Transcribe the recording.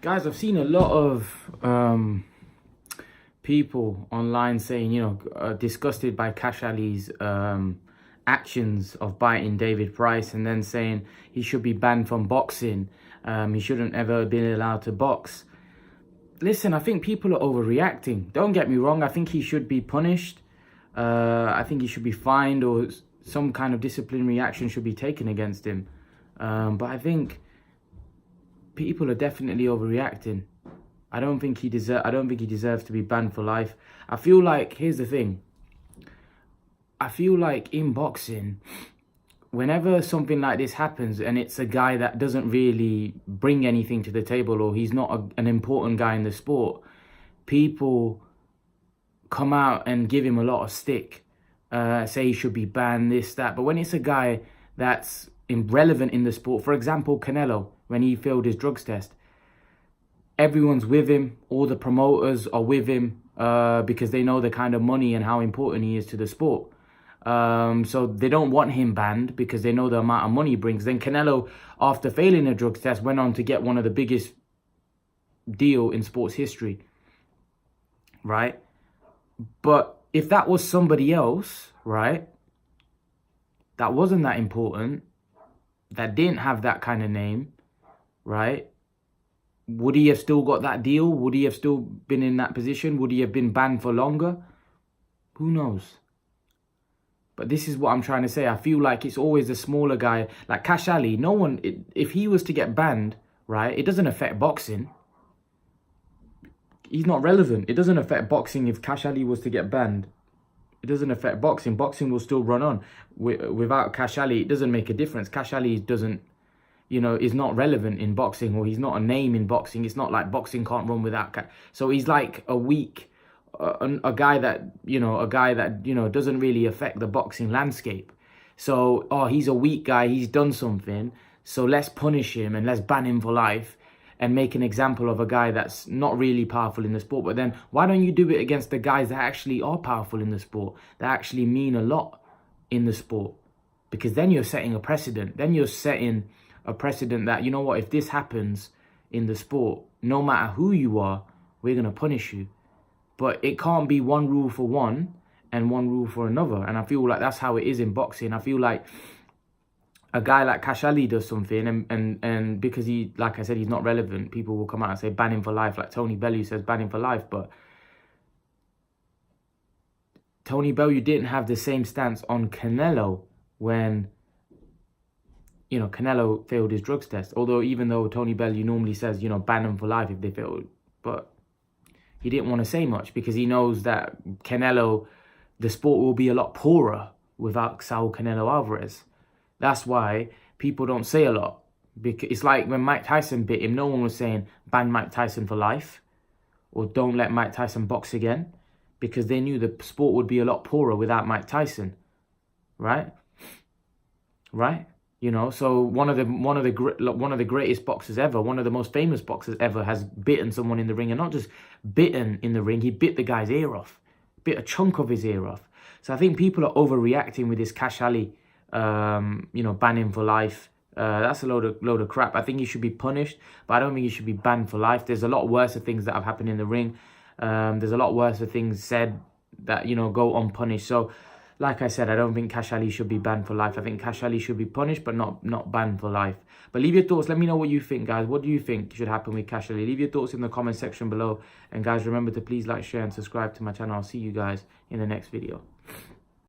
Guys, I've seen a lot of people online saying, disgusted by Kash Ali's actions of biting David Price, and then saying he should be banned from boxing. He shouldn't ever been allowed to box. Listen, I think people are overreacting. Don't get me wrong. I think he should be punished. I think he should be fined, or some kind of disciplinary action should be taken against him. But I think people are definitely overreacting. I don't think he deserves to be banned for life. I feel like, here's the thing. I feel like in boxing, whenever something like this happens and it's a guy that doesn't really bring anything to the table, or he's not an important guy in the sport, people come out and give him a lot of stick, say he should be banned, this, that. But when it's a guy that's irrelevant in the sport, for example, Canelo, when he failed his drugs test, everyone's with him. All the promoters are with him because they know the kind of money and how important he is to the sport. So they don't want him banned because they know the amount of money he brings. Then Canelo, after failing a drugs test, went on to get one of the biggest deal in sports history, right? But if that was somebody else, right, that wasn't that important, that didn't have that kind of name, right, would he have still got that deal? Would he have still been in that position? Would he have been banned for longer? Who knows? But this is what I'm trying to say. I feel like it's always the smaller guy. Like Kash Ali, if he was to get banned, right, it doesn't affect boxing. He's not relevant. It doesn't affect boxing if Kash Ali was to get banned. It doesn't affect boxing. Boxing will still run on. Without Kash Ali, it doesn't make a difference. Kash Ali doesn't, is not relevant in boxing, or he's not a name in boxing. It's not like boxing can't run without Kash. So he's like a weak, a guy that doesn't really affect the boxing landscape. So, he's a weak guy. He's done something. So let's punish him and let's ban him for life and make an example of a guy that's not really powerful in the sport. But then why don't you do it against the guys that actually are powerful in the sport, that actually mean a lot in the sport? Because then you're setting a precedent. Then you're setting a precedent that, if this happens in the sport, no matter who you are, we're going to punish you. But it can't be one rule for one and one rule for another. And I feel like that's how it is in boxing. I feel like a guy like Kash Ali does something, and because he, like I said, he's not relevant, people will come out and say ban him for life, like Tony Bellew says ban him for life. But Tony Bellew didn't have the same stance on Canelo when, Canelo failed his drugs test. Even though Tony Bellew normally says, ban them for life if they failed. But he didn't want to say much because he knows that Canelo, the sport will be a lot poorer without Saul Canelo Alvarez. That's why people don't say a lot. Because it's like when Mike Tyson bit him, no one was saying ban Mike Tyson for life or don't let Mike Tyson box again, because they knew the sport would be a lot poorer without Mike Tyson, right? Right? So one of the greatest boxers ever, one of the most famous boxers ever, has bitten someone in the ring, and not just bitten in the ring, he bit the guy's ear off, bit a chunk of his ear off. So I think people are overreacting with this Kash Ali, ban him for life. That's a load of crap. I think he should be punished, but I don't think he should be banned for life. There's a lot worse things that have happened in the ring. There's a lot worse things said that, go unpunished. So, like I said, I don't think Kash Ali should be banned for life. I think Kash Ali should be punished, but not banned for life. But leave your thoughts. Let me know what you think, guys. What do you think should happen with Kash Ali? Leave your thoughts in the comment section below. And guys, remember to please like, share, and subscribe to my channel. I'll see you guys in the next video.